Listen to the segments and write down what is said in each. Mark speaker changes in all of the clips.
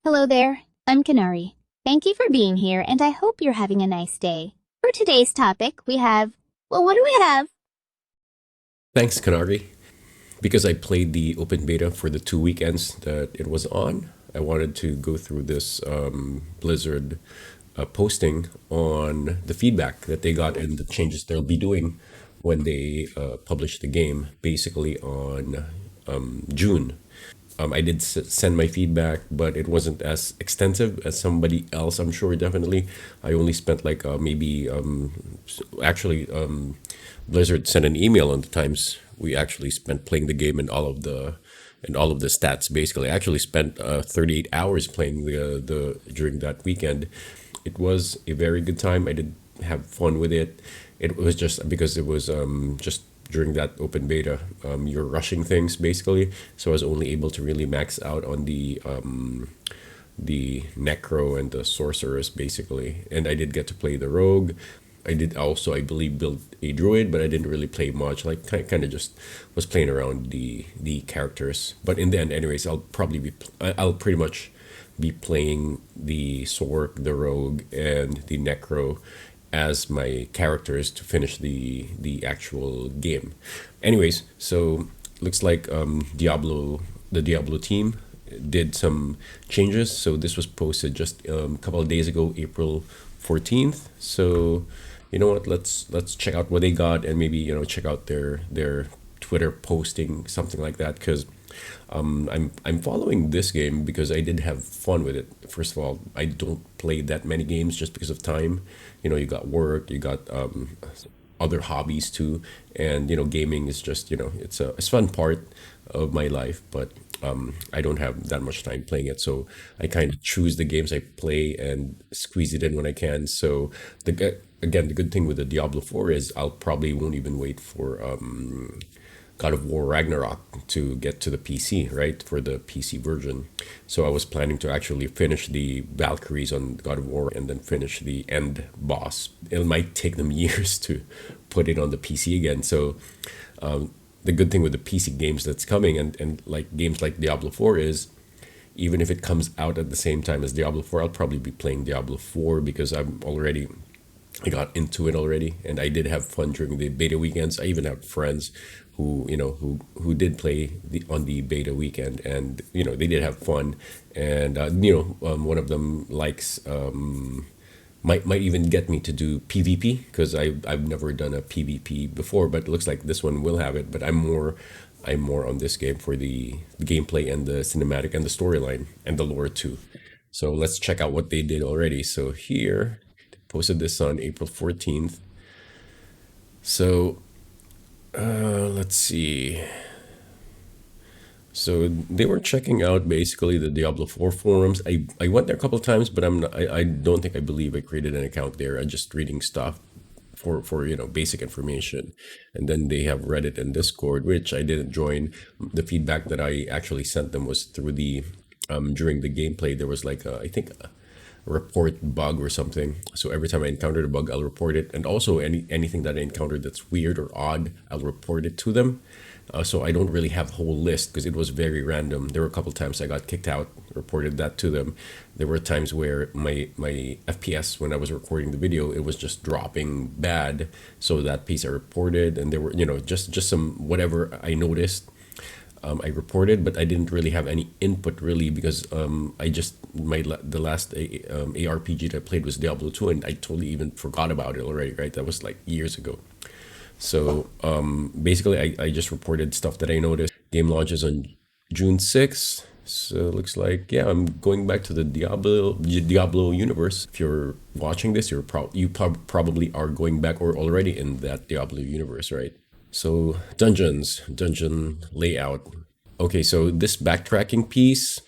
Speaker 1: Hello there, I'm Canary. Thank you for being here, and I hope you're having a nice day. For today's topic, what do we have?
Speaker 2: Thanks, Kanari. Because I played the open beta for the 2 weekends that it was on, I wanted to go through this Blizzard posting on the feedback that they got and the changes they'll be doing when they publish the game, basically on June. I did send my feedback, but it wasn't as extensive as somebody else. I'm sure definitely. I only spent like maybe actually Blizzard sent an email on the times we actually spent playing the game and all of the stats. Basically, I actually spent 38 hours playing the during that weekend. It was a very good time. I did have fun with it. It was just because it was just during that open beta, you're rushing things basically. So I was only able to really max out on the necro and the sorcerers basically, and I did get to play the rogue. I did also, I believe, build a druid, but I didn't really play much. Like kind of just was playing around the characters. But in the end, anyways, I'll pretty much be playing the sorc, the rogue, and the necro as my characters to finish the actual game. Anyways, so looks like the Diablo team did some changes. So this was posted just a couple of days ago, April 14th. So you know what? Let's check out what they got and maybe check out their Twitter posting, something like that, because I'm following this game because I did have fun with it. First of all, I don't play that many games just because of time. You got work, you got other hobbies too, and gaming is just it's a fun part of my life, but I don't have that much time playing it, so I kind of choose the games I play and squeeze it in when I can. So again, the good thing with the Diablo 4 is I'll probably won't even wait for God of War Ragnarok to get to the PC, right? For the PC version. So I was planning to actually finish the Valkyries on God of War and then finish the end boss. It might take them years to put it on the PC again. So the good thing with the PC games that's coming and like games like Diablo 4 is even if it comes out at the same time as Diablo 4, I'll probably be playing Diablo 4 because I got into it already, and I did have fun during the beta weekends. I even have friends who did play on the beta weekend, and they did have fun. And one of them likes might even get me to do PvP because I've never done a PvP before, but it looks like this one will have it. But I'm more on this game for the gameplay and the cinematic and the storyline and the lore too. So let's check out what they did already. So here, posted this on April 14th. So let's see. So they were checking out basically the Diablo 4 forums. I went there a couple of times, but I don't think I believe I created an account there. I'm just reading stuff for basic information. And then they have Reddit and Discord, which I didn't join. The feedback that I actually sent them was through the during the gameplay. There was like I think report bug or something. So every time I encountered a bug, I'll report it, and also anything that I encountered that's weird or odd, I'll report it to them. So I don't really have a whole list because it was very random. There were a couple times I got kicked out, reported that to them. There were times where my FPS when I was recording the video, it was just dropping bad. So that piece I reported, and there were just some whatever I noticed I reported, but I didn't really have any input really because I just the last ARPG that I played was Diablo 2, and I totally even forgot about it already. Right, that was like years ago. So basically, I just reported stuff that I noticed. Game launches on June 6th. So it looks like I'm going back to the Diablo universe. If you're watching this, probably are going back or already in that Diablo universe, right? So dungeon layout. Okay, so this backtracking piece,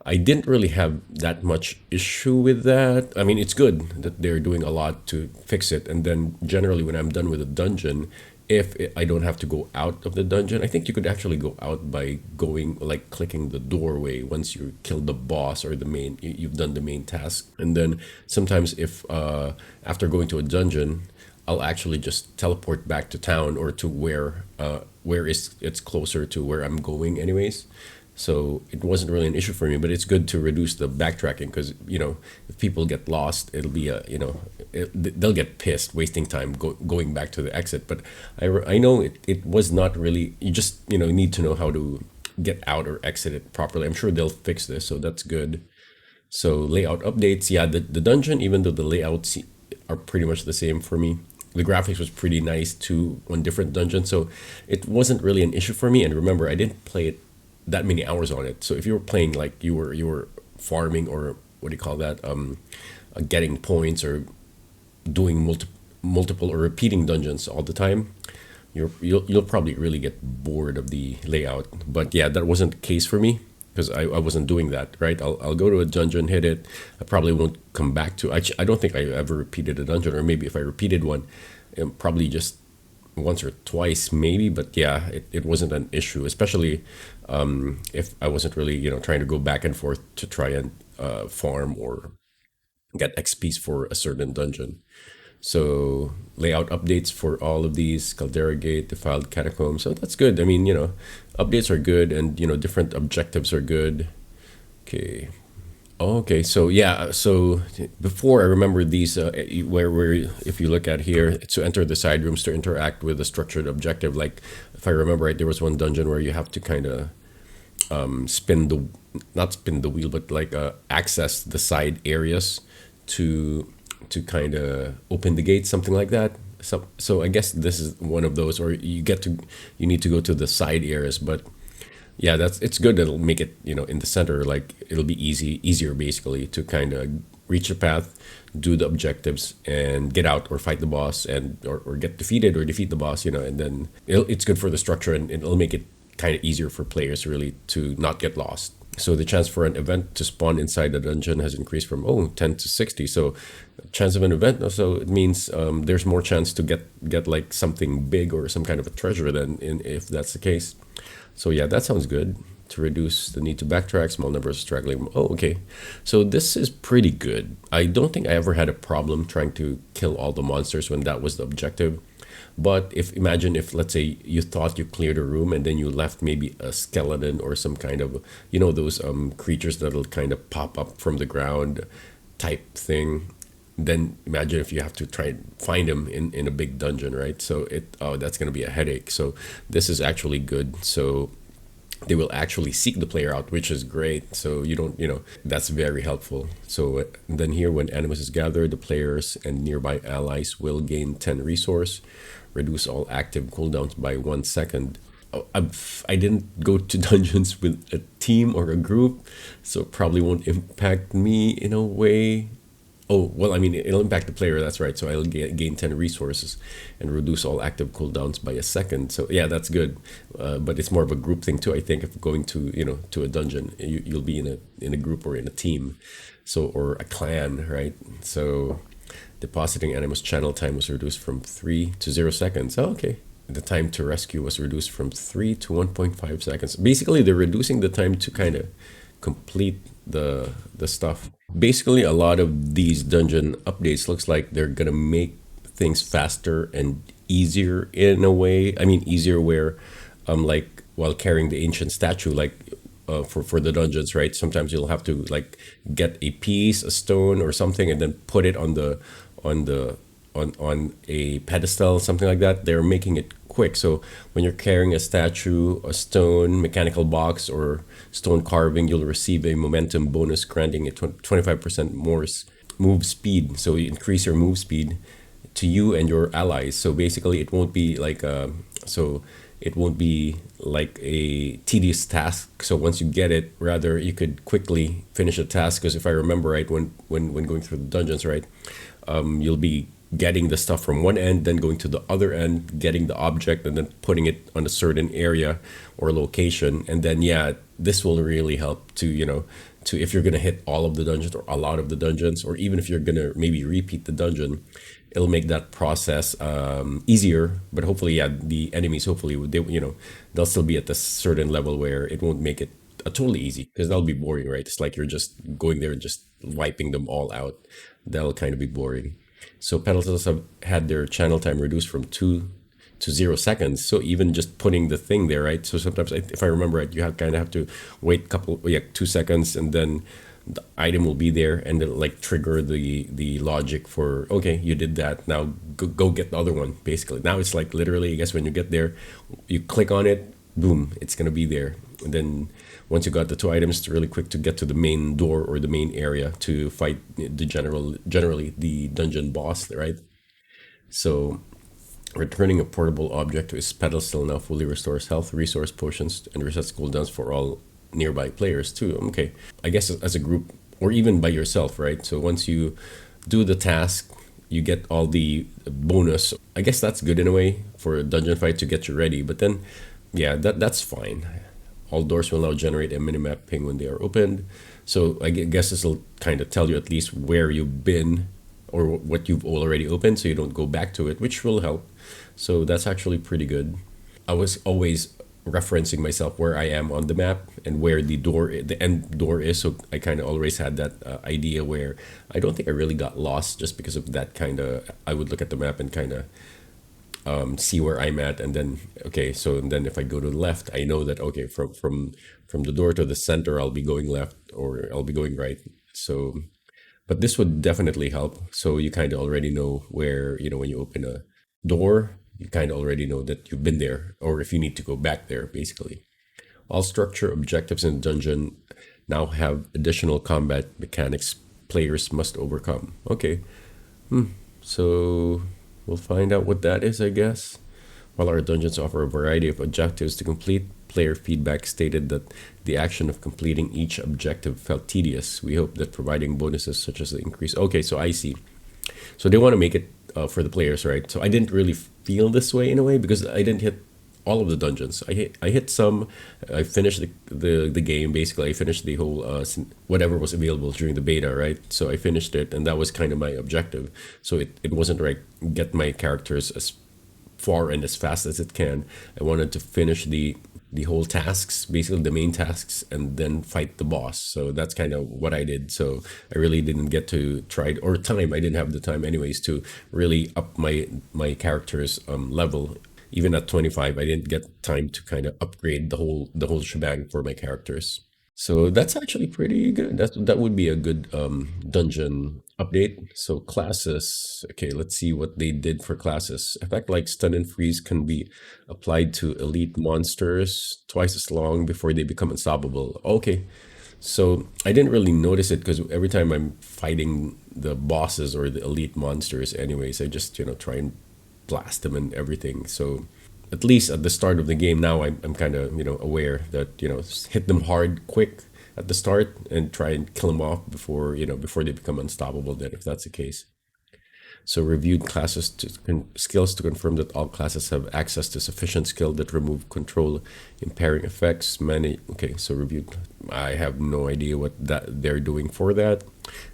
Speaker 2: I didn't really have that much issue with that. I mean, it's good that they're doing a lot to fix it. And then generally, when I'm done with a dungeon, if I don't have to go out of the dungeon, I think you could actually go out by going like clicking the doorway once you kill the boss or you've done the main task. And then sometimes if after going to a dungeon, I'll actually just teleport back to town or to where it's closer to where I'm going anyways. So it wasn't really an issue for me, but it's good to reduce the backtracking because, if people get lost, it'll be they'll get pissed wasting time going back to the exit. But I know it was not really, you just, need to know how to get out or exit it properly. I'm sure they'll fix this, so that's good. So layout updates, yeah, the dungeon, even though the layouts are pretty much the same for me, the graphics was pretty nice too on different dungeons. So it wasn't really an issue for me. And remember, I didn't play it that many hours on it. So if you were playing like you were farming, or what do you call that? Getting points or doing multiple or repeating dungeons all the time, you'll probably really get bored of the layout. But yeah, that wasn't the case for me because I wasn't doing that, right? I'll go to a dungeon, hit it. I probably won't come back to. Actually, I don't think I ever repeated a dungeon, or maybe if I repeated one, probably just once or twice, maybe. But yeah, it wasn't an issue, especially if I wasn't really, trying to go back and forth to try and farm or get XPs for a certain dungeon. So layout updates for all of these: Caldera Gate, Defiled Catacombs. So that's good. I mean, updates are good, and different objectives are good. Okay. Oh, okay. So yeah. So before, I remember these where if you look at here, to enter the side rooms to interact with a structured objective. Like if I remember right, there was one dungeon where you have to kind of spin the not spin the wheel, but like access the side areas to kind of open the gate, something like that. So I guess this is one of those, or you need to go to the side areas. But yeah, it's good that it'll make it, in the center, like it'll be easier basically to kind of reach the path, do the objectives, and get out or fight the boss, and or get defeated or defeat the boss, and then it's good for the structure, and it'll make it kind of easier for players really to not get lost. So the chance for an event to spawn inside the dungeon has increased from 10 to 60. So chance of an event, so it means there's more chance to get like something big or some kind of a treasure then, if that's the case. So yeah, that sounds good. To reduce the need to backtrack, small numbers straggling. Oh, okay. So this is pretty good. I don't think I ever had a problem trying to kill all the monsters when that was the objective. But imagine if, let's say, you thought you cleared a room and then you left maybe a skeleton or some kind of, those creatures that'll kind of pop up from the ground type thing. Then imagine if you have to try and find them in a big dungeon, right? So that's going to be a headache. So this is actually good. So they will actually seek the player out, which is great. So you don't, that's very helpful. So then here, when Animus is gathered, the players and nearby allies will gain 10 resource, reduce all active cooldowns by 1 second. I didn't go to dungeons with a team or a group, so it probably won't impact me in a way. Oh, well, I mean, it'll impact the player, that's right. So I'll gain 10 resources and reduce all active cooldowns by 1 second. So yeah, that's good. But it's more of a group thing too, I think, if going to, to a dungeon, you'll be in a group or in a team. So, or a clan, right? So depositing Animus channel time was reduced from 3 to 0 seconds. Oh, okay. The time to rescue was reduced from 3 to 1.5 seconds. Basically, they're reducing the time to kind of complete the stuff. Basically, a lot of these dungeon updates looks like they're gonna make things faster and easier in a way. I mean, easier where, like while carrying the ancient statue, like for the dungeons, right? Sometimes you'll have to like get a piece, a stone or something, and then put it on the on a pedestal, something like that. They're making it quick. So when you're carrying a statue, a stone, mechanical box, or stone carving, you'll receive a momentum bonus granting a 25% more move speed. So you increase your move speed to you and your allies. So basically, it won't be like it won't be like a tedious task. So once you get it, rather you could quickly finish a task. Because if I remember right, when going through the dungeons, right, you'll be getting the stuff from one end, then going to the other end, getting the object, and then putting it on a certain area or location. And then yeah, this will really help to, to if you're gonna hit all of the dungeons or a lot of the dungeons, or even if you're gonna maybe repeat the dungeon, it'll make that process easier. But hopefully, yeah, the enemies hopefully they'll still be at a certain level where it won't make it totally easy, because that'll be boring, right? It's like you're just going there and just wiping them all out. That'll kind of be boring. So pedestals have had their channel time reduced from 2 to 0 seconds. So even just putting the thing there, right? So sometimes, if I remember right, you have kind of have to wait couple, yeah, 2 seconds, and then the item will be there, and then like trigger the logic for, okay, you did that. Now go get the other one. Basically, now it's like literally, I guess when you get there, you click on it, boom, it's gonna be there. And then once you got the two items, it's really quick to get to the main door or the main area to fight the generally the dungeon boss, right? So returning a portable object to its pedestal now fully restores health, resource potions, and resets cooldowns for all nearby players too. Okay, I guess as a group or even by yourself, right? So once you do the task, you get all the bonus. I guess that's good in a way for a dungeon fight to get you ready. But then, yeah, that's fine. All doors will now generate a minimap ping when they are opened. So I guess this will kind of tell you at least where you've been or what you've already opened, so you don't go back to it, which will help. So that's actually pretty good. I was always referencing myself where I am on the map and where the end door is. So I kind of always had that idea where I don't think I really got lost just because of that kind of. I would look at the map and kind of see where I'm at, and then okay, so and then if I go to the left, I know that okay, from the door to the center, I'll be going left or I'll be going right. So but this would definitely help. So you kind of already know where, when you open a door, you kind of already know that you've been there or if you need to go back there, basically. All structure objectives in the dungeon now have additional combat mechanics players must overcome. Okay, so we'll find out what that is, I guess. While our dungeons offer a variety of objectives to complete, player feedback stated that the action of completing each objective felt tedious. We hope that providing bonuses such as the increase. Okay, so I see. So they want to make it for the players, right? So I didn't really feel this way in a way because I didn't hit all of the dungeons. I hit some. I finished the game basically. I finished the whole whatever was available during the beta, right? So I finished it, and that was kind of my objective. So it wasn't like get my characters as far and as fast as it can. I wanted to finish the whole tasks, basically the main tasks, and then fight the boss. So that's kind of what I did. So I really didn't get to try it, or time. I didn't have the time anyways to really up my character's level. Even at 25, I didn't get time to kind of upgrade the whole shebang for my characters. So that's actually pretty good. That would be a good dungeon update. So classes. Okay, let's see what they did for classes. Effect like stun and freeze can be applied to elite monsters twice as long before they become unstoppable. Okay, so I didn't really notice it because every time I'm fighting the bosses or the elite monsters, anyways, I just try and blast them and everything. So at least at the start of the game now I'm kind of aware that hit them hard quick at the start and try and kill them off before they become unstoppable, then if that's the case. So reviewed classes skills to confirm that all classes have access to sufficient skill that remove control impairing effects. Many okay, so reviewed. I have no idea what that they're doing for that.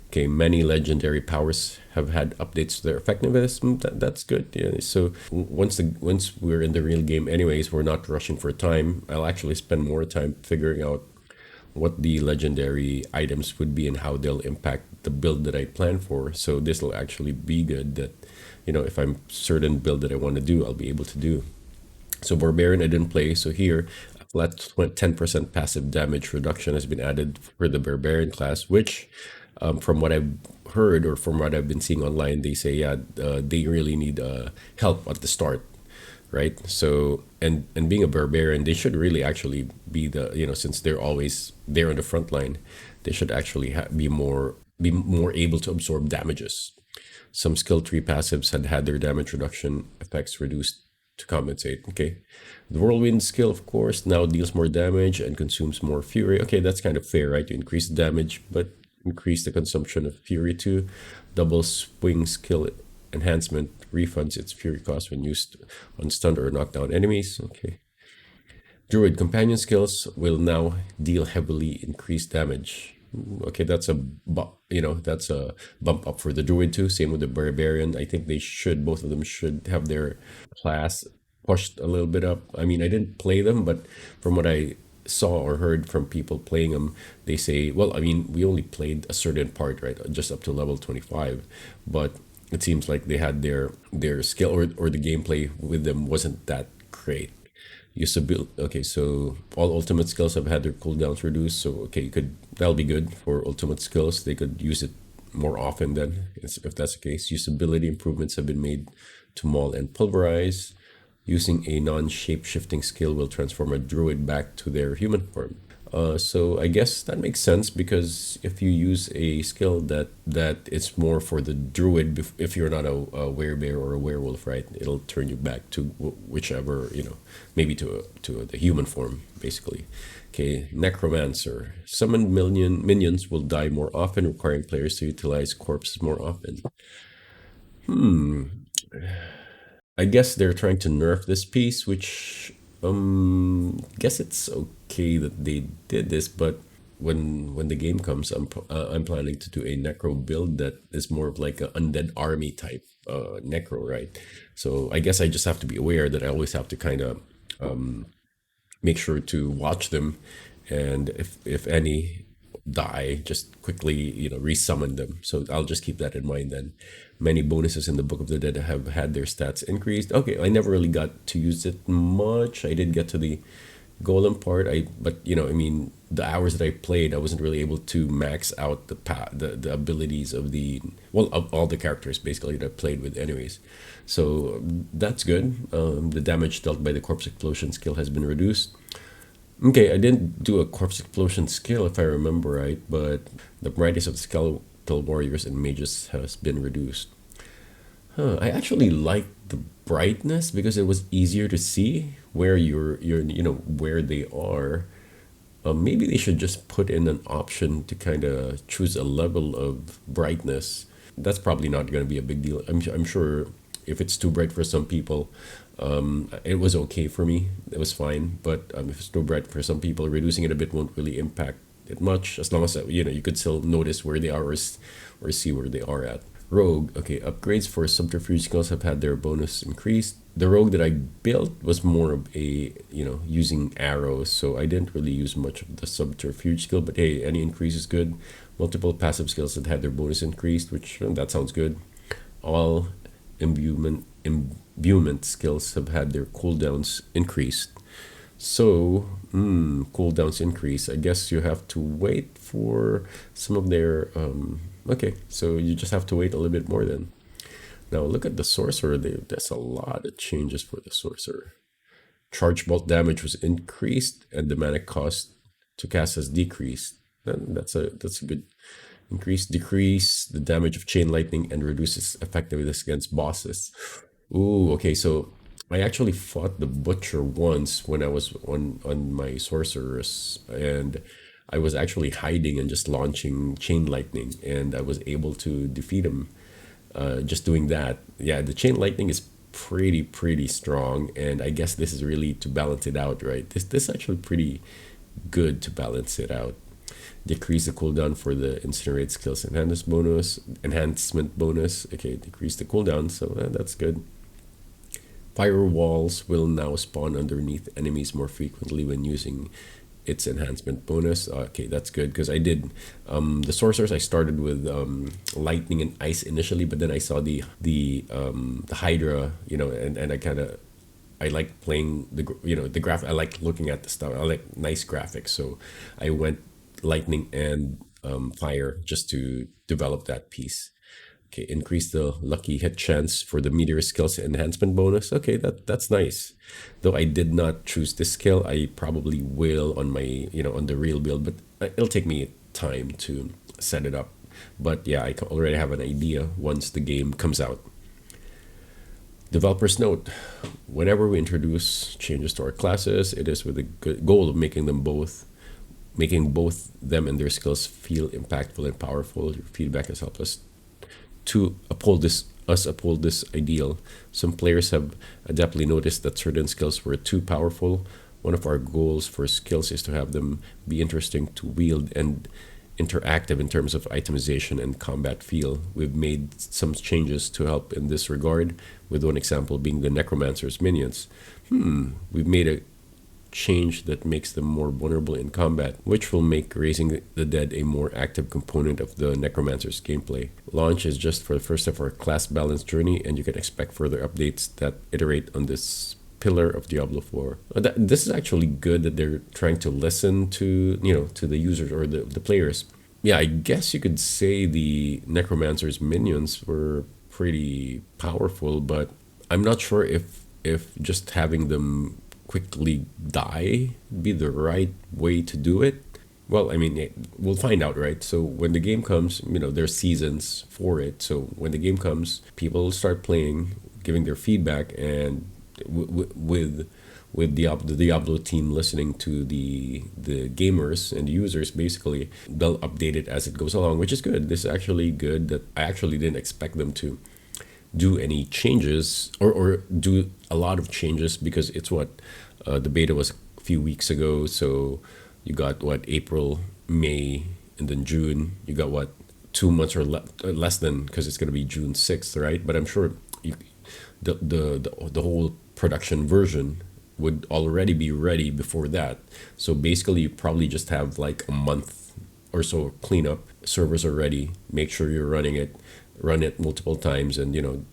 Speaker 2: Okay, many legendary powers have had updates to their effectiveness. That's good. Yeah. So once we're in the real game, anyways, we're not rushing for time. I'll actually spend more time figuring out what the legendary items would be and how they'll impact the build that I plan for. So this will actually be good that, if I'm certain build that I want to do, I'll be able to do. So Barbarian I didn't play. So here, a flat 10% passive damage reduction has been added for the Barbarian class, which from what I've heard or from what I've been seeing online, they say, yeah, they really need help at the start, right? So and being a barbarian, they should really actually be since they're always there on the front line, they should actually be more able to absorb damages. Some skill tree passives had their damage reduction effects reduced to compensate. Okay, the whirlwind skill, of course, now deals more damage and consumes more fury. Okay, that's kind of fair, right? To increase the damage, but increase the consumption of fury too. Double swing skill enhancement refunds its fury cost when used on stunned or knocked down enemies. Okay. Druid companion skills will now deal heavily increased damage. Okay, that's a bump up for the druid too. Same with the barbarian. I think both of them should have their class pushed a little bit up. I mean, I didn't play them, but from what I saw or heard from people playing them, they say, well, I mean, we only played a certain part, right? Just up to level 25, but it seems like they had their skill, or the gameplay with them wasn't that great. Usability. Okay, so all ultimate skills have had their cooldowns reduced. So okay, you could that'll be good for ultimate skills. They could use it more often then, if that's the case. Usability improvements have been made to maul and pulverize. Using a non-shape shifting skill will transform a druid back to their human form. So I guess that makes sense, because if you use a skill that it's more for the druid, if you're not a werebear or a werewolf, right? It'll turn you back to whichever, maybe to the human form, basically. Okay, Necromancer. Summoned minions will die more often, requiring players to utilize corpses more often. I guess they're trying to nerf this piece, which guess it's okay that they did this, but when the game comes, I'm planning to do a necro build that is more of like an undead army type necro, right? So I guess I just have to be aware that I always have to kind of make sure to watch them, and if any die, just quickly resummon them. So I'll just keep that in mind then. Many bonuses in the Book of the Dead have had their stats increased. Okay, I never really got to use it much. I did get to the golem part. But I mean, the hours that I played, I wasn't really able to max out the abilities of of all the characters basically that I played with anyways. So that's good. The damage dealt by the corpse explosion skill has been reduced. Okay, I didn't do a corpse explosion skill if I remember right, but the brightness of the skeletal warriors and mages has been reduced. I actually liked the brightness because it was easier to see where where they are. Maybe they should just put in an option to kind of choose a level of brightness. That's probably not going to be a big deal. I'm sure if it's too bright for some people, it was okay for me. It was fine. But if it's too bright for some people, reducing it a bit won't really impact it much, as long as you could still notice where they are, or see where they are at. Rogue. Okay, upgrades for subterfuge skills have had their bonus increased. The rogue that I built was more of a, using arrows, so I didn't really use much of the subterfuge skill, but hey, any increase is good. Multiple passive skills that had their bonus increased, which that sounds good. All imbuement skills have had their cooldowns increased. So, cooldowns increase. I guess you have to wait for some of their. Okay, so you just have to wait a little bit more then. Now look at the sorcerer. There's a lot of changes for the sorcerer. Charge bolt damage was increased, and the mana cost to cast has decreased. And that's a good increase. Decrease the damage of chain lightning and reduces effectiveness against bosses. Ooh, okay. So I actually fought the butcher once when I was on my sorceress, and I was actually hiding and just launching chain lightning, and I was able to defeat him. Just doing that. Yeah, the chain lightning is pretty strong, and I guess this is really to balance it out, right? This is actually pretty good to balance it out. Decrease the cooldown for the incinerate skills enhancement bonus. Okay, decrease the cooldown, so that's good. Firewalls will now spawn underneath enemies more frequently when using its enhancement bonus. Okay, that's good, because I did the sorcerers. I started with lightning and ice initially, but then I saw the Hydra, and I like playing the graph. I like looking at the stuff. I like nice graphics, so I went lightning and fire just to develop that piece. Okay, increase the lucky hit chance for the meteor skills enhancement bonus. Okay, that's nice. Though I did not choose this skill, I probably will on my on the real build, but it'll take me time to set it up. But yeah, I already have an idea once the game comes out. Developers note: whenever we introduce changes to our classes, it is with the goal of making both them and their skills feel impactful and powerful. Your feedback has helped us to uphold this ideal. Some players have adeptly noticed that certain skills were too powerful. One of our goals for skills is to have them be interesting to wield and interactive in terms of itemization and combat feel. We've made some changes to help in this regard, with one example being the Necromancer's minions. We've made change that makes them more vulnerable in combat, which will make raising the dead a more active component of the Necromancer's gameplay. Launch is just for the first of our class balance journey, and you can expect further updates that iterate on this pillar of Diablo 4. This is actually good that they're trying to listen to, to the users or the players. Yeah, I guess you could say the Necromancer's minions were pretty powerful, but I'm not sure if just having them quickly die be the right way to do it. Well, I mean, we'll find out, right? So when the game comes, there's seasons for it. So when the game comes, people start playing, giving their feedback, and with the Diablo team listening to the gamers and the users, basically they'll update it as it goes along, which is good. This is actually good that I actually didn't expect them to do any changes or do a lot of changes because it's what the beta was a few weeks ago. So you got what April, May, and then June. You got what 2 months or less than because it's gonna be June 6th, right? But I'm sure the whole production version would already be ready before that. So basically, you probably just have like a month or so of cleanup. Servers are ready. Make sure you're running it, run it multiple times, and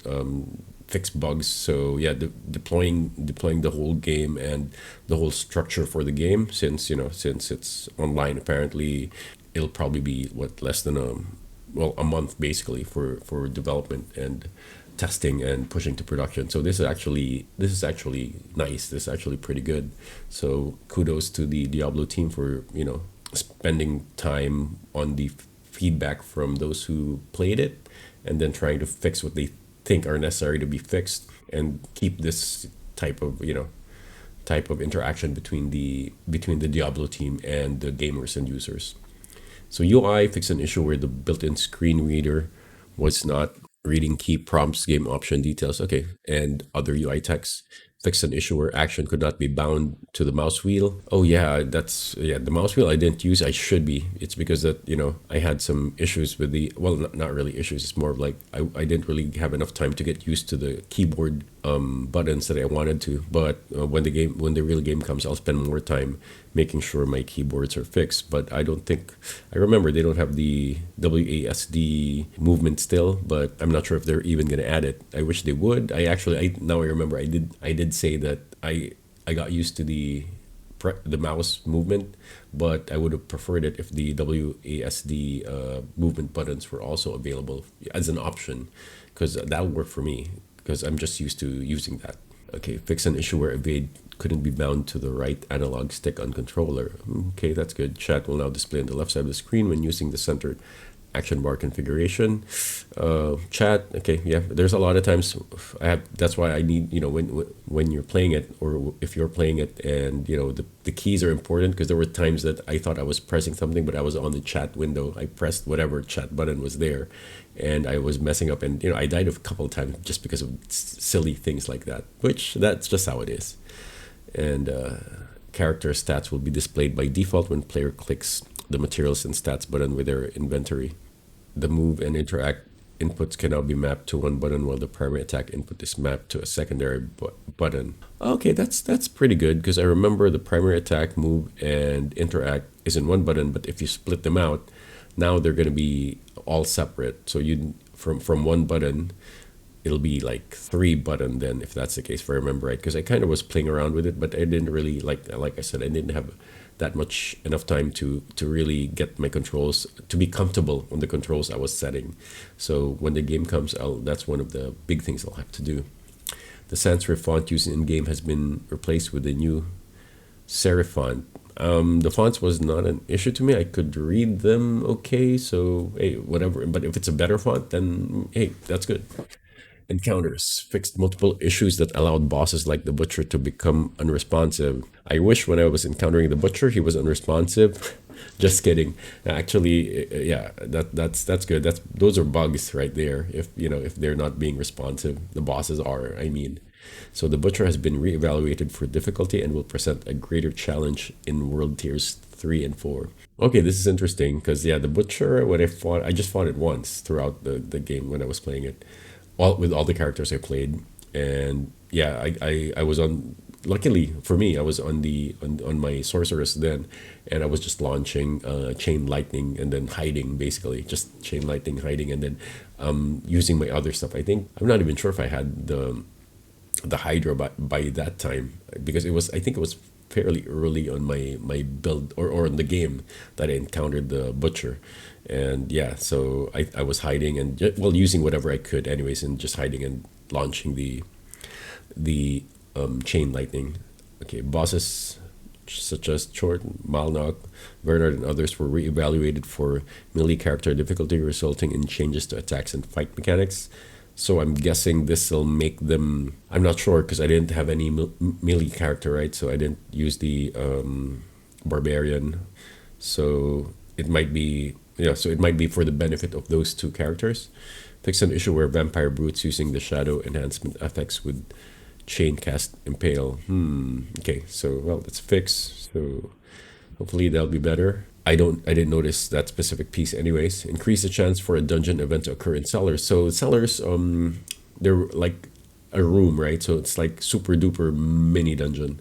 Speaker 2: fix bugs. So yeah, deploying the whole game and the whole structure for the game. Since it's online, apparently it'll probably be what less than a month basically for development and testing and pushing to production. So this is actually nice. This is actually pretty good. So kudos to the Diablo team for spending time on the feedback from those who played it, and then trying to fix what they think are necessary to be fixed, and keep this type of interaction between the Diablo team and the gamers and users. So UI fixed an issue where the built-in screen reader was not reading key prompts, game option details, okay, and other UI text. Fixed an issue where action could not be bound to the mouse wheel. Oh yeah, the mouse wheel I didn't use. I should be. It's because that I had some issues with the not really issues. It's more of like I didn't really have enough time to get used to the keyboard buttons that I wanted to. But when the real game comes, I'll spend more time making sure my keyboards are fixed. But I don't think I remember they don't have the WASD movement still, but I'm not sure if they're even gonna add it. I wish they would. I now I remember I did say that I got used to the mouse movement, but I would have preferred it if the WASD movement buttons were also available as an option, because that would work for me because I'm just used to using that. Okay, fix an issue where evade couldn't be bound to the right analog stick on controller. Okay, that's good. Chat will now display on the left side of the screen when using the center action bar configuration. Chat, okay, yeah. There's a lot of times that's why I need when you're playing it, or if you're playing it, and the keys are important, because there were times that I thought I was pressing something, but I was on the chat window. I pressed whatever chat button was there, and I was messing up, and I died a couple of times just because of silly things like that. Which that's just how it is. And character stats will be displayed by default when player clicks the materials and stats button with their inventory. The move and interact inputs can now be mapped to one button, while the primary attack input is mapped to a secondary button. Okay, that's pretty good, because I remember the primary attack, move, and interact is in one button, but if you split them out, now they're going to be all separate. So you from one button, it'll be like three button then, if that's the case, if I remember right, because I kind of was playing around with it, but I didn't really like I said, I didn't have that much enough time to really get my controls to be comfortable on the controls I was setting. So when the game comes, that's one of the big things I'll have to do. The sans serif font used in game has been replaced with a new serif font. The fonts was not an issue to me. I could read them okay, so hey, whatever. But if it's a better font, then hey, that's good. Encounters fixed multiple issues that allowed bosses like the Butcher to become unresponsive. I wish when I was encountering the Butcher, he was unresponsive. Just kidding. Actually, yeah, that's good. Those are bugs right there. If they're not being responsive, the bosses are. I mean, so the Butcher has been reevaluated for difficulty and will present a greater challenge in World Tiers 3 and 4. Okay, this is interesting because yeah, the Butcher, when I just fought it once throughout the game when I was playing it, with all the characters I played, and yeah, I was on luckily for me, I was on my sorceress then, and I was just launching chain lightning and then hiding, basically just chain lightning, hiding, and then using my other stuff. I think I'm not even sure if I had the Hydra by that time, because I think it was fairly early on my build, or in the game, that I encountered the Butcher. And yeah, so I was hiding and well, using whatever I could anyways, and just hiding and launching the chain lightning. Okay, bosses such as Chort, Malnock, Bernard, and others were reevaluated for melee character difficulty, resulting in changes to attacks and fight mechanics. So I'm guessing this will make them. I'm not sure because I didn't have any melee character, right? So I didn't use the Barbarian. So it might be, yeah. So it might be for the benefit of those two characters. Fix an issue where vampire brutes using the shadow enhancement effects would chain cast impale. Okay, so well, it's fixed. So hopefully that'll be better. I didn't notice that specific piece anyways. Increase the chance for a dungeon event to occur in cellars. So cellars, they're like a room, right? So it's like super duper mini dungeon.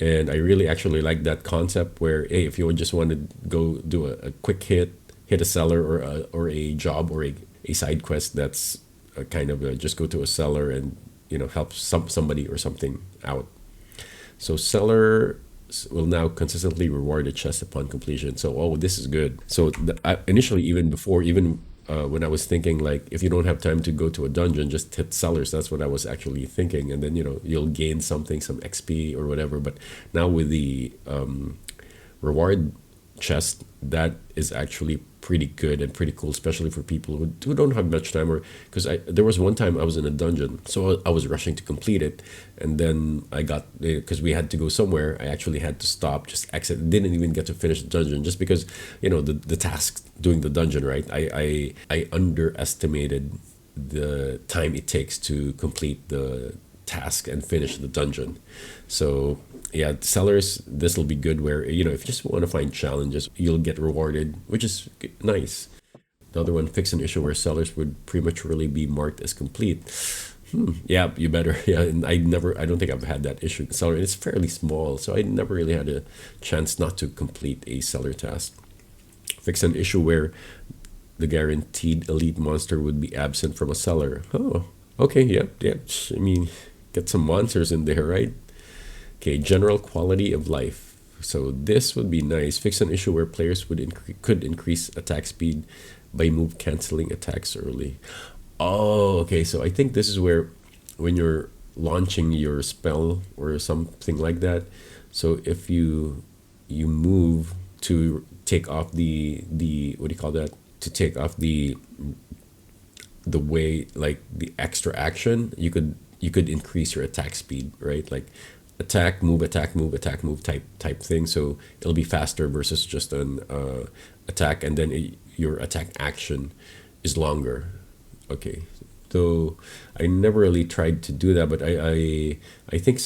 Speaker 2: And I really actually like that concept where, hey, if you would just want to go do a quick hit a cellar, or a job, or a side quest that's a kind of just go to a cellar and help somebody or something out. So seller will now consistently reward a chest upon completion. So, oh, this is good. So initially, when I was thinking, like, if you don't have time to go to a dungeon, just hit sellers. That's what I was actually thinking, and then you'll gain something, some XP or whatever. But now with the reward chest, that is actually pretty good and pretty cool, especially for people who don't have much time. Or because there was one time I was in a dungeon, so I was rushing to complete it, and then I got, because we had to go somewhere, I actually had to stop, just exit, didn't even get to finish the dungeon, just because the task doing the dungeon, right? I underestimated the time it takes to complete the task and finish the dungeon. So yeah, sellers, this will be good where if you just want to find challenges, you'll get rewarded, which is nice. The other one, fix an issue where sellers would prematurely be marked as complete. Yeah, you better. Yeah, and I don't think I've had that issue. Seller, it's fairly small, so I never really had a chance not to complete a seller task. Fix an issue where the guaranteed elite monster would be absent from a seller. Oh, okay, yeah. I mean, get some monsters in there, right? Okay, general quality of life. So this would be nice. Fix an issue where players could increase attack speed by move canceling attacks early. Oh, okay. So I think this is where, when you're launching your spell or something like that, so if you move to take off the what do you call that? To take off the way, like the extra action, you could increase your attack speed, right? Like attack, move, attack, move, attack, move type thing. So it'll be faster versus just an attack, and then your attack action is longer. Okay, so I never really tried to do that, but I think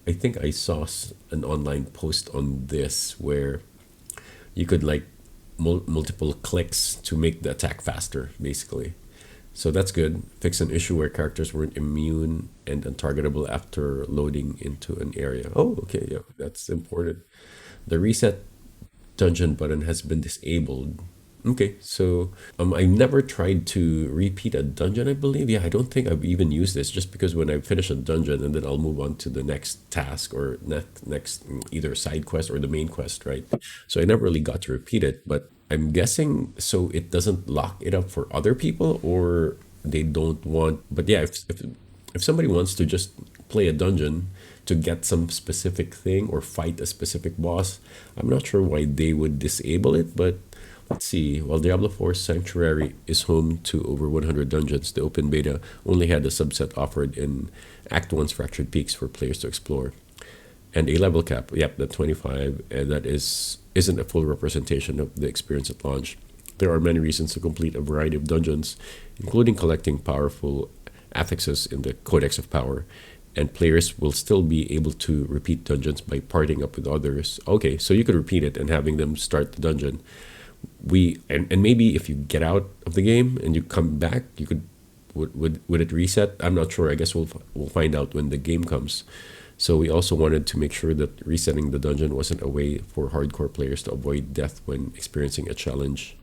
Speaker 2: I think I saw an online post on this where you could, like, multiple clicks to make the attack faster, basically. So that's good. Fix an issue where characters weren't immune and untargetable after loading into an area. Oh, okay, yeah, that's important. The reset dungeon button has been disabled. Okay, so I never tried to repeat a dungeon, I believe. Yeah, I don't think I've even used this, just because when I finish a dungeon, and then I'll move on to the next task, or next either side quest or the main quest, right? So I never really got to repeat it, but I'm guessing so it doesn't lock it up for other people, or they don't want. But yeah, if somebody wants to just play a dungeon to get some specific thing or fight a specific boss, I'm not sure why they would disable it, but let's see. While Diablo IV Sanctuary is home to over 100 dungeons, the open beta only had a subset offered in Act 1's Fractured Peaks for players to explore. And a level cap, yep, the 25, and that isn't a full representation of the experience at launch. There are many reasons to complete a variety of dungeons, including collecting powerful affixes in the Codex of Power, and players will still be able to repeat dungeons by partying up with others. Okay, so you could repeat it and having them start the dungeon. And maybe if you get out of the game and you come back, you could would it reset? I'm not sure. I guess we'll find out when the game comes. So we also wanted to make sure that resetting the dungeon wasn't a way for hardcore players to avoid death when experiencing a challenge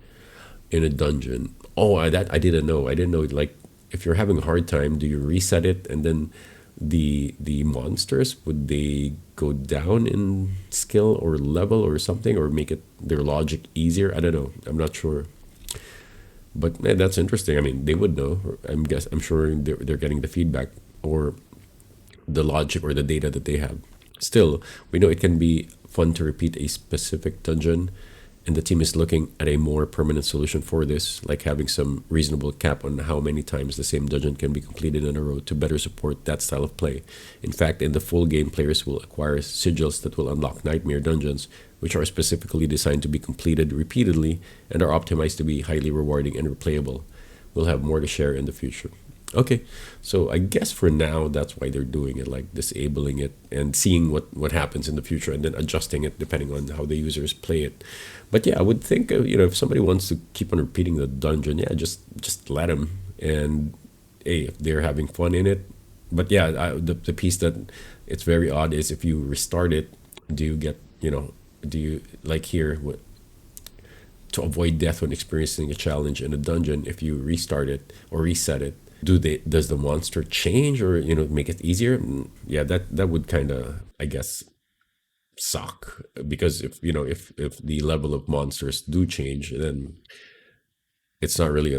Speaker 2: in a dungeon. Oh, that I didn't know. I didn't know, like, if you're having a hard time, do you reset it and then the monsters, would they go down in skill or level or something, or make it their logic easier? I don't know. I'm not sure. But man, that's interesting. I mean, they would know. I'm sure they're getting the feedback or the logic or the data that they have. Still, we know it can be fun to repeat a specific dungeon, and the team is looking at a more permanent solution for this, like having some reasonable cap on how many times the same dungeon can be completed in a row to better support that style of play. In fact, in the full game, players will acquire sigils that will unlock nightmare dungeons, which are specifically designed to be completed repeatedly and are optimized to be highly rewarding and replayable. We'll have more to share in the future. Okay, so I guess for now that's why they're doing it, like disabling it and seeing what happens in the future, and then adjusting it depending on how the users play it. But yeah, I would think if somebody wants to keep on repeating the dungeon, yeah, just let them. And hey, if they're having fun in it, but yeah, the piece that it's very odd is if you restart it, do you get do you like here to avoid death when experiencing a challenge in a dungeon? If you restart it or reset it, does the monster change, or make it easier? Yeah, that would kind of, I guess, suck, because if the level of monsters do change, then it's not really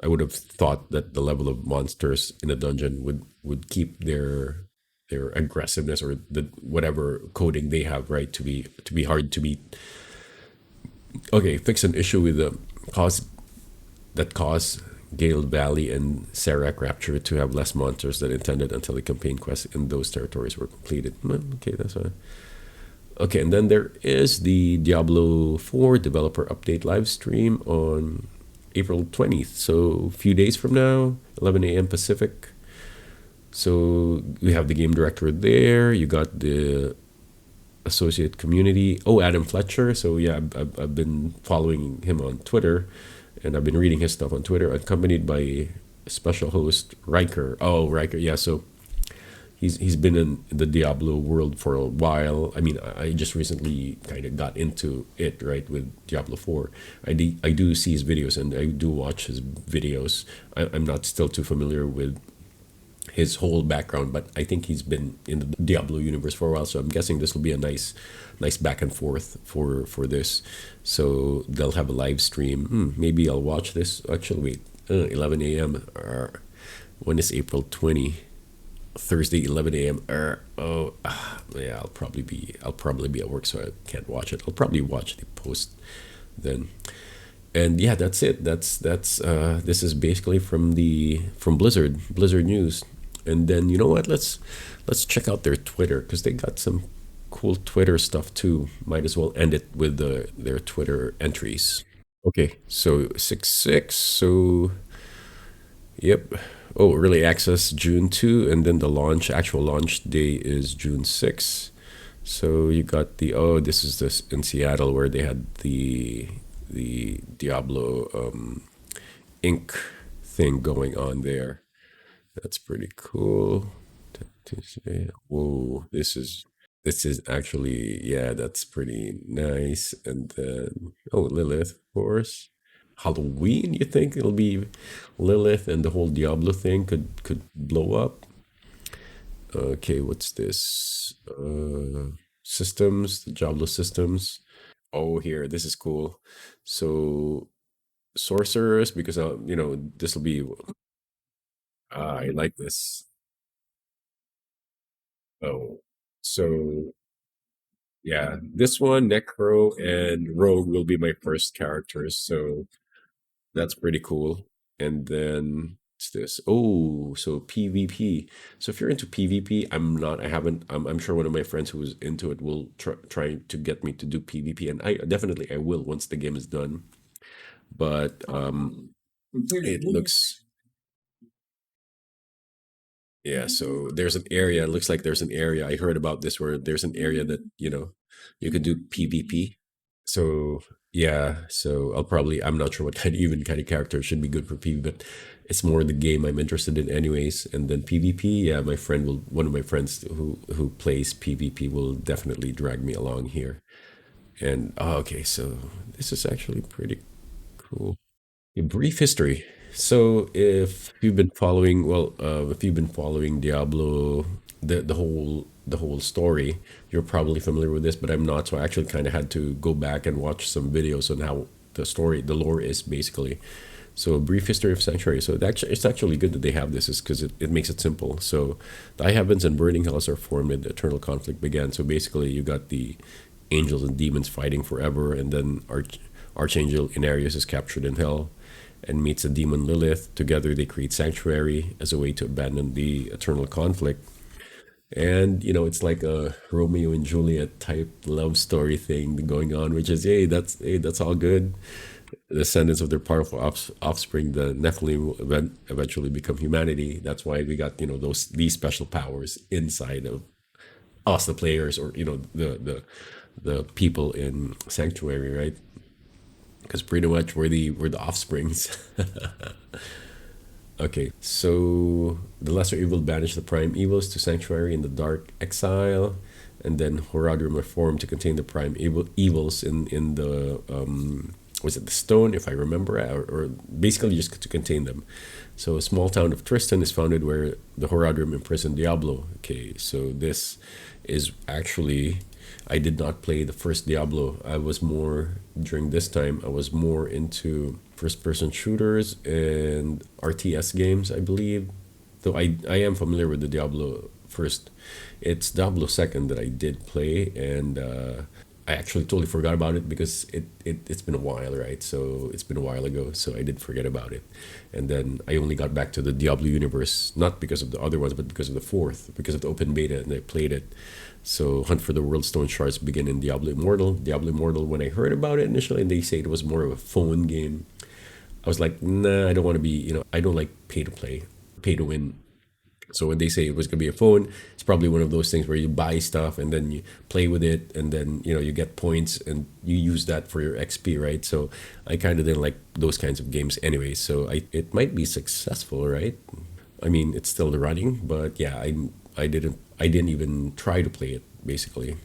Speaker 2: I would have thought that the level of monsters in a dungeon would keep their aggressiveness or the whatever coding they have, right, to be hard to beat. Okay, fix an issue with the cause that caused Gale Valley and Serac Rapture to have less monsters than intended until the campaign quests in those territories were completed. Okay, that's fine. Okay, and then there is the Diablo 4 developer update live stream on April 20th. So a few days from now, 11 a.m. Pacific. So we have the game director there. You got the associate community. Oh, Adam Fletcher. So yeah, I've been following him on Twitter, and I've been reading his stuff on Twitter, accompanied by special host Riker. Oh, Riker. Yeah. So he's been in the Diablo world for a while. I mean, I just recently kind of got into it, right, with Diablo 4. I do see his videos and I do watch his videos. I'm not still too familiar with his whole background, but I think he's been in the Diablo universe for a while. So I'm guessing this will be a nice back and forth for this. So they'll have a live stream. Maybe I'll watch this. Actually, wait, 11 a.m. When is April 20? Thursday, 11 a.m. Yeah, I'll probably be at work, so I can't watch it. I'll probably watch the post then. And yeah, that's it. That's this is basically from Blizzard news. And then you know what? Let's check out their Twitter, because they got some cool Twitter stuff too. Might as well end it with their Twitter entries. Okay, so 6/6. So yep. Oh, early access June 2, and then the actual launch day is June 6. So you got this is this in Seattle where they had the Diablo ink thing going on there. That's pretty cool. Whoa, this is actually, yeah, that's pretty nice. And then Lilith, of course. Halloween, you think it'll be Lilith and the whole Diablo thing could blow up? Okay, what's this? Systems, the Diablo systems. Oh, here, this is cool. So sorcerers, because this will be. I like this. Oh, so yeah, this one, Necro and Rogue, will be my first characters. So that's pretty cool. And then what's this? Oh, so PvP. So if you're into PvP, I'm not. I haven't. I'm sure one of my friends who is into it will try to get me to do PvP, and I will once the game is done. But it looks. Yeah, so there's an area. It looks like there's an area. I heard about this where there's an area that you could do PvP. So Yeah, so I'm not sure what kind of character should be good for PvP, but it's more the game I'm interested in anyways. And then PvP, yeah, one of my friends who plays PvP will definitely drag me along here. And okay, so this is actually pretty cool. A brief history. So if you've been following Diablo, the whole story, you're probably familiar with this, but I'm not. So I actually kind of had to go back and watch some videos on how the lore is basically. So a brief history of Sanctuary. So it's actually good that they have this, is because it makes it simple. So the High Heavens and Burning Hells are formed, and the eternal conflict began. So basically, you got the angels and demons fighting forever, and then Archangel Inarius is captured in hell and meets the demon Lilith. Together, they create Sanctuary as a way to abandon the eternal conflict. And it's like a Romeo and Juliet type love story thing going on, which is hey, that's all good. The descendants of their powerful offspring, the Nephilim, will eventually become humanity. That's why we got these special powers inside of us, the players, or the people in Sanctuary, right? Because pretty much we're the offsprings. Okay, so the lesser evil banished the prime evils to Sanctuary in the dark exile, and then Horadrim were formed to contain the prime evils in the was it the stone, if I remember, or basically just to contain them. So a small town of Tristan is founded where the Horadrim imprisoned Diablo. Okay, so this is actually, I did not play the first Diablo. During this time, I was more into first person shooters and RTS games, I believe. Though I am familiar with the Diablo first. It's Diablo second that I did play, and I actually totally forgot about it because it's been a while, right? So it's been a while ago, so I did forget about it. And then I only got back to the Diablo universe, not because of the other ones, but because of the fourth, because of the open beta, and I played it. So Hunt for the World Stone Shards began in Diablo Immortal. Diablo Immortal, when I heard about it initially, and they say it was more of a phone game, I was like, nah, I don't want to be, I don't like pay to play, pay to win. So when they say it was gonna be a phone, it's probably one of those things where you buy stuff and then you play with it, and then you get points and you use that for your XP, right? So I kind of didn't like those kinds of games anyway. So it might be successful, right? I mean, it's still running, but yeah, I didn't even try to play it basically.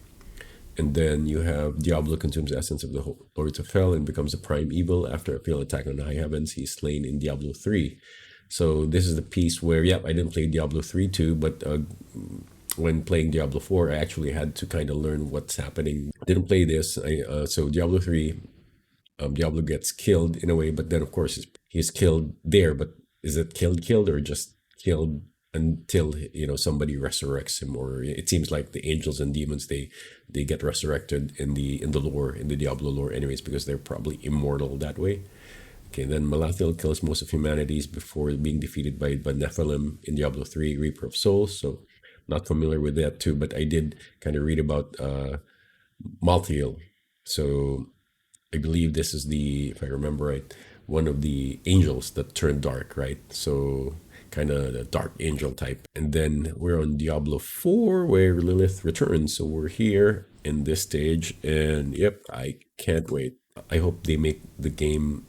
Speaker 2: And then you have Diablo consumes the essence of the Lords of Hell and becomes a prime evil. After a failed attack on the High Heavens, he is slain in Diablo 3. So this is the piece where, yeah, I didn't play Diablo 3 too, but when playing Diablo 4, I actually had to kind of learn what's happening. Didn't play this. So Diablo 3, Diablo gets killed in a way, but then of course he's killed there. But is it killed or just killed until somebody resurrects him? Or it seems like the angels and demons, they get resurrected in the lore, in the Diablo lore, anyways, because they're probably immortal that way. Okay, then Malathiel kills most of humanities before being defeated by Nephilim in Diablo 3, Reaper of Souls. So not familiar with that too, but I did kind of read about Malthael. So I believe this is if I remember right, one of the angels that turned dark, right? So kind of the dark angel type. And then we're on Diablo 4 where Lilith returns. So we're here in this stage, and yep, I can't wait. I hope they make the game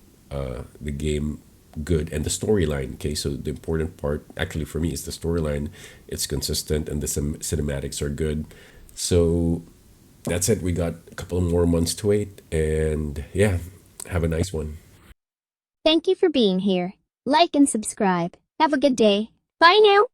Speaker 2: good, and the storyline. Okay, so the important part actually for me is the storyline. It's consistent and the cinematics are good. So that's it. We got a couple more months to wait, and yeah, have a nice one.
Speaker 1: Thank you for being here. Like and subscribe. Have a good day. Bye now.